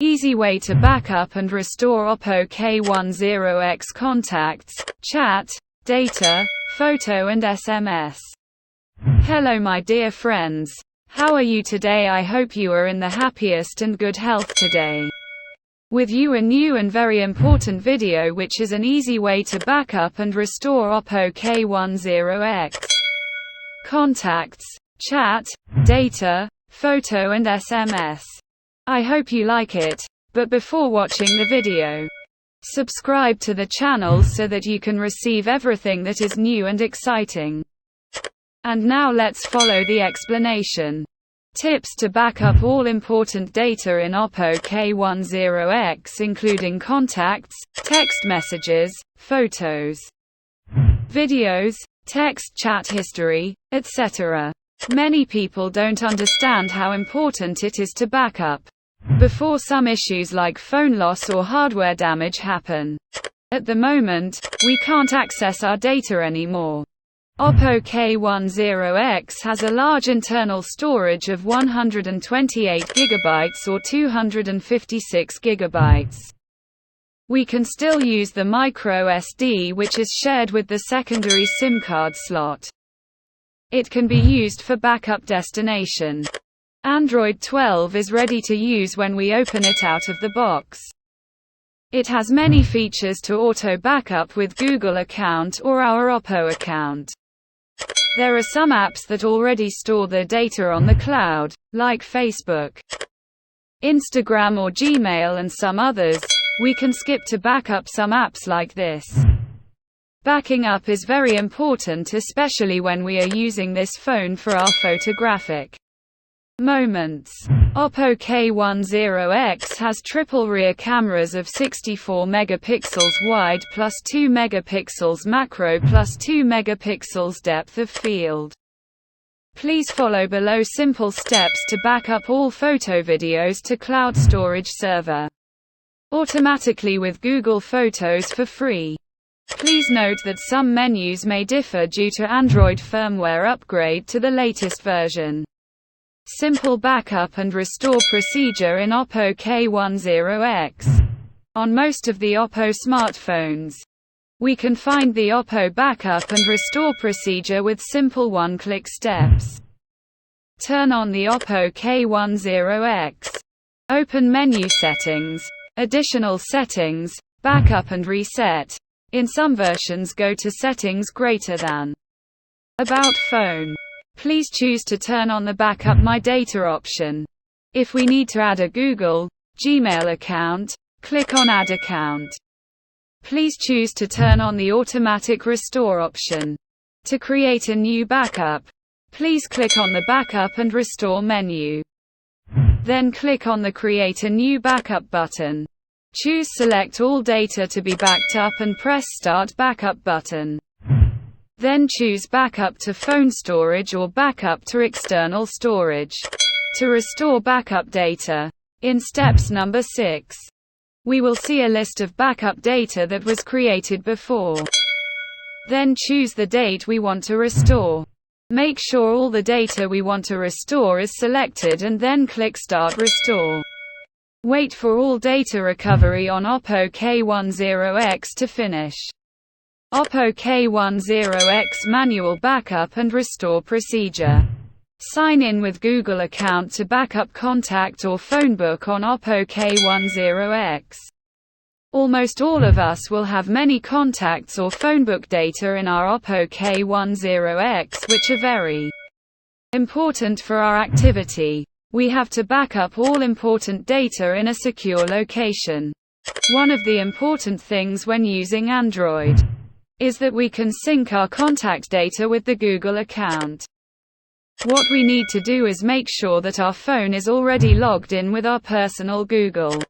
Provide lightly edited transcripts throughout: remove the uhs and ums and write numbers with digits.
Easy way to backup and restore OPPO K10X contacts, chat, data, photo and SMS. Hello my dear friends. How are you today? I hope you are in the happiest and good health today. With you a new and very important video which is an easy way to backup and restore OPPO K10X contacts, chat, data, photo and SMS. I hope you like it, but before watching the video, subscribe to the channel so that you can receive everything that is new and exciting. And now let's follow the explanation. Tips to back up all important data in OPPO K10X including contacts, text messages, photos, videos, text chat history, etc. Many people don't understand how important it is to back up before some issues like phone loss or hardware damage happen. At the moment, we can't access our data anymore. OPPO K10X has a large internal storage of 128 GB or 256 GB. We can still use the micro SD which is shared with the secondary SIM card slot. It can be used for backup destination. Android 12 is ready to use when we open it out of the box. It has many features to auto backup with Google account or our OPPO account. There are some apps that already store their data on the cloud, like Facebook, Instagram or Gmail, and some others. We can skip to backup some apps like this. Backing up is very important, especially when we are using this phone for our photographic moments. OPPO K10X has triple rear cameras of 64 megapixels wide plus 2 megapixels macro plus 2 megapixels depth of field. Please follow below simple steps to back up all photo videos to cloud storage server automatically with Google Photos for free. Please note that some menus may differ due to Android firmware upgrade to the latest version. Simple backup and restore procedure in OPPO K10X. On most of the OPPO smartphones, we can find the OPPO backup and restore procedure with simple one-click steps. Turn on the OPPO K10X. Open menu settings, additional settings, backup and reset. In some versions go to settings greater than about phone. Please choose to turn on the backup my data option. If we need to add a Google, Gmail account, click on add account. Please choose to turn on the automatic restore option. To create a new backup, please click on the backup and restore menu. Then click on the create a new backup button. Choose select all data to be backed up and press start backup button. Then choose backup to phone storage or backup to external storage. To restore backup data. In steps number 6, we will see a list of backup data that was created before. Then choose the date we want to restore. Make sure all the data we want to restore is selected and then click Start Restore. Wait for all data recovery on OPPO K10X to finish. OPPO K10X manual backup and restore procedure. Sign in with Google account to backup contact or phone book on OPPO K10X. Almost all of us will have many contacts or phone book data in our OPPO K10X which are very important for our activity. We have to back up all important data in a secure location. One of the important things when using Android is that we can sync our contact data with the Google account. What we need to do is make sure that our phone is already logged in with our personal Google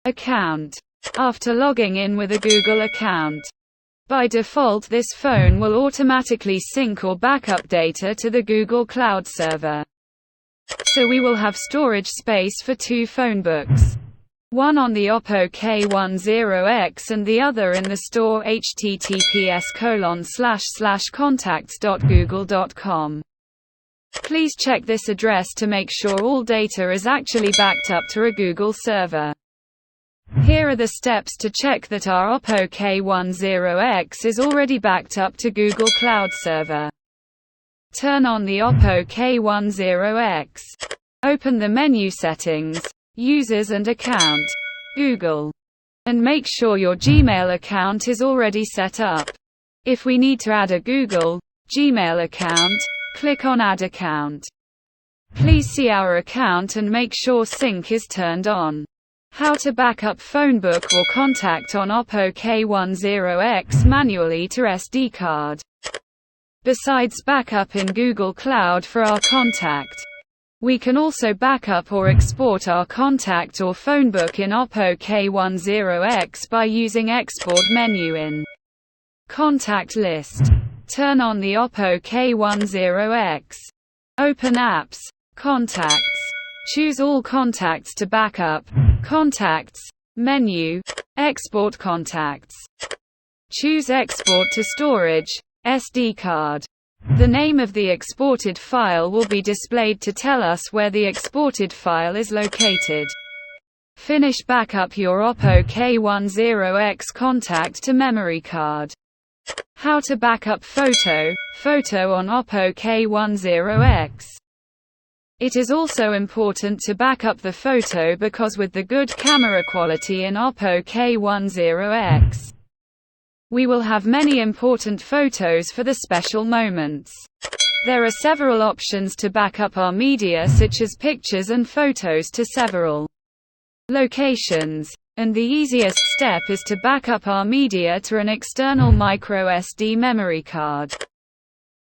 account. After logging in with a Google account, by default this phone will automatically sync or backup data to the Google Cloud server. So we will have storage space for 2 phone books. One on the OPPO K10X and the other in the store https://contacts.google.com. Please check this address to make sure all data is actually backed up to a Google server. Here are the steps to check that our OPPO K10X is already backed up to Google Cloud Server. Turn on the OPPO K10X. Open the menu Settings, Users and Account, Google. And make sure your Gmail account is already set up. If we need to add a Google Gmail account, click on Add Account. Please see our account and make sure sync is turned on. How to backup phone book or contact on OPPO K10X manually to SD card. Besides backup in Google Cloud for our contact, we can also backup or export our contact or phone book in OPPO K10X by using Export menu in Contact List. Turn on the OPPO K10X. Open Apps, Contacts. Choose all contacts to backup. Contacts, menu, Export contacts. Choose Export to Storage, SD card. The name of the exported file will be displayed to tell us where the exported file is located. Finish backup your OPPO K10X contact to memory card. How to backup photo on OPPO K10X. It is also important to backup the photo because with the good camera quality in OPPO K10X, we will have many important photos for the special moments. There are several options to backup our media such as pictures and photos to several locations, and the easiest step is to backup our media to an external microSD memory card.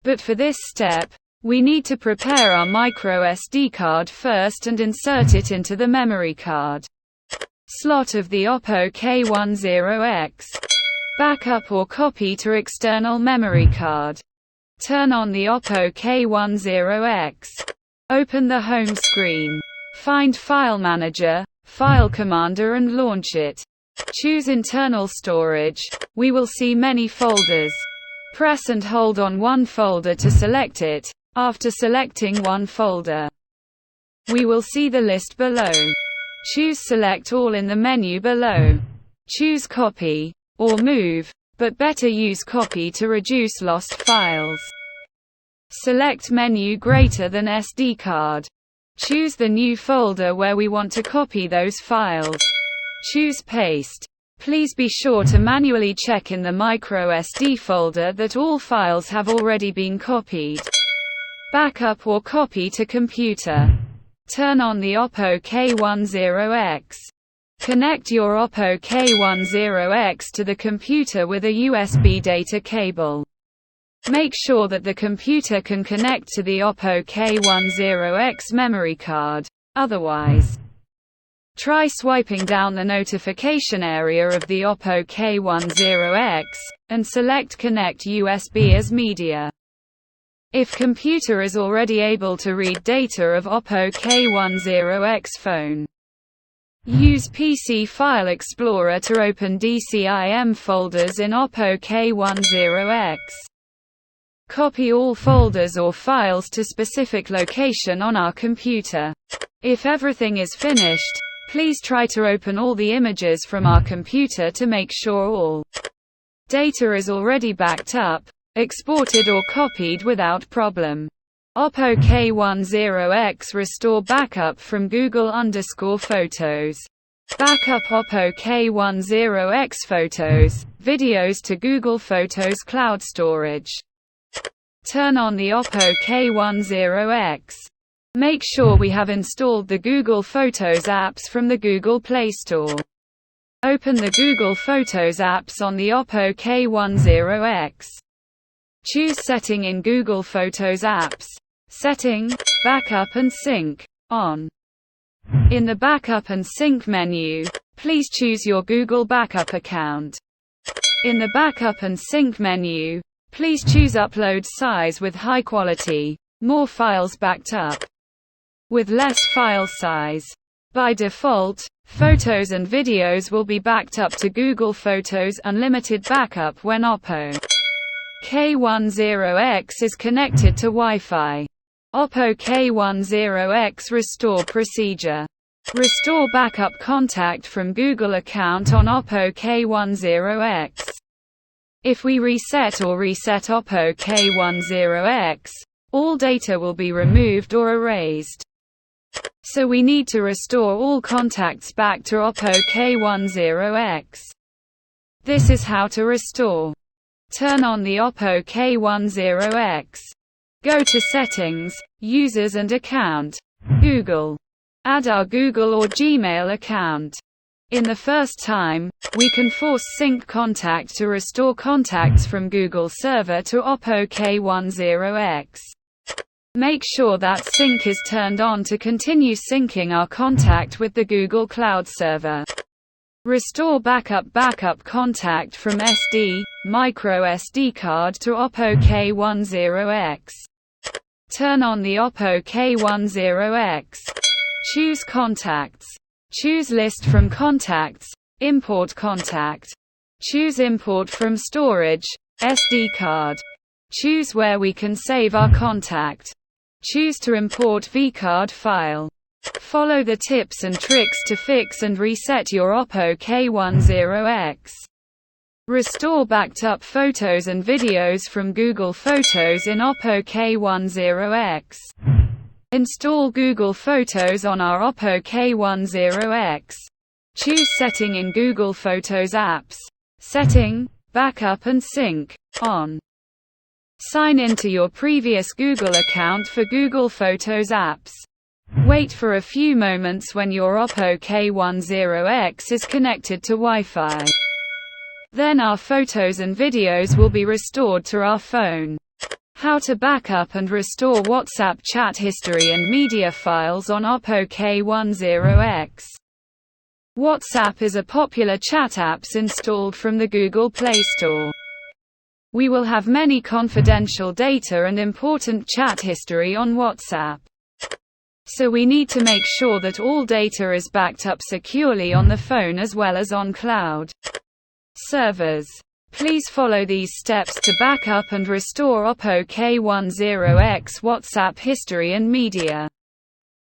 But for this step, we need to prepare our microSD card first and insert it into the memory card slot of the OPPO K10X. Backup or copy to external memory card. Turn on the OPPO K10X. Open the home screen. Find File Manager, File Commander and launch it. Choose Internal Storage. We will see many folders. Press and hold on one folder to select it. After selecting one folder, we will see the list below. Choose Select All in the menu below. Choose Copy or Move, but better use Copy to reduce lost files. Select Menu greater than SD card. Choose the new folder where we want to copy those files. Choose Paste. Please be sure to manually check in the microSD folder that all files have already been copied. Backup or copy to computer. Turn on the OPPO K10X. Connect your OPPO K10X to the computer with a USB data cable. Make sure that the computer can connect to the OPPO K10X memory card. Otherwise, try swiping down the notification area of the OPPO K10X, and select Connect USB as media. If computer is already able to read data of OPPO K10X phone, use PC File Explorer to open DCIM folders in OPPO K10X. Copy all folders or files to specific location on our computer. If everything is finished, please try to open all the images from our computer to make sure all data is already backed up, exported or copied without problem. OPPO K10X Restore Backup from Google_Photos. Backup OPPO K10X photos, videos to Google Photos Cloud Storage. Turn on the OPPO K10X. Make sure we have installed the Google Photos apps from the Google Play Store. Open the Google Photos apps on the OPPO K10X. Choose Setting in Google Photos apps. Setting, Backup and Sync, on. In the Backup and Sync menu, please choose your Google Backup account. In the Backup and Sync menu, please choose Upload Size with high quality, more files backed up. With less file size. By default, photos and videos will be backed up to Google Photos Unlimited Backup when OPPO K10X is connected to Wi-Fi. OPPO K10X Restore Procedure. Restore backup contact from Google account on OPPO K10X. If we reset OPPO K10X, all data will be removed or erased. So we need to restore all contacts back to OPPO K10X. This is how to restore. Turn on the OPPO K10X. Go to Settings, Users and Account. Google. Add our Google or Gmail account. In the first time, we can force sync contact to restore contacts from Google server to OPPO K10X. Make sure that sync is turned on to continue syncing our contact with the Google Cloud server. Restore backup contact from SD, micro SD card to OPPO K10X. Turn on the OPPO K10X. Choose Contacts. Choose List from Contacts, Import Contact. Choose Import from Storage, SD card. Choose where we can save our contact. Choose to import vCard file. Follow the tips and tricks to fix and reset your OPPO K10X. Restore backed up photos and videos from Google Photos in OPPO K10X. Install Google Photos on our OPPO K10X. Choose Setting in Google Photos apps. Setting, Backup and Sync, on. Sign into your previous Google account for Google Photos apps. Wait for a few moments when your OPPO K10X is connected to Wi-Fi. Then our photos and videos will be restored to our phone. How to backup and restore WhatsApp chat history and media files on OPPO K10X. WhatsApp is a popular chat apps installed from the Google Play Store. We will have many confidential data and important chat history on WhatsApp. So we need to make sure that all data is backed up securely on the phone as well as on cloud servers. Please follow these steps to back up and restore OPPO K10X WhatsApp history and media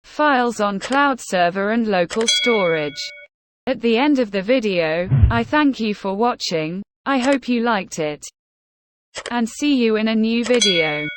files on cloud server and local storage. At the end of the video, I thank you for watching. I hope you liked it. And see you in a new video.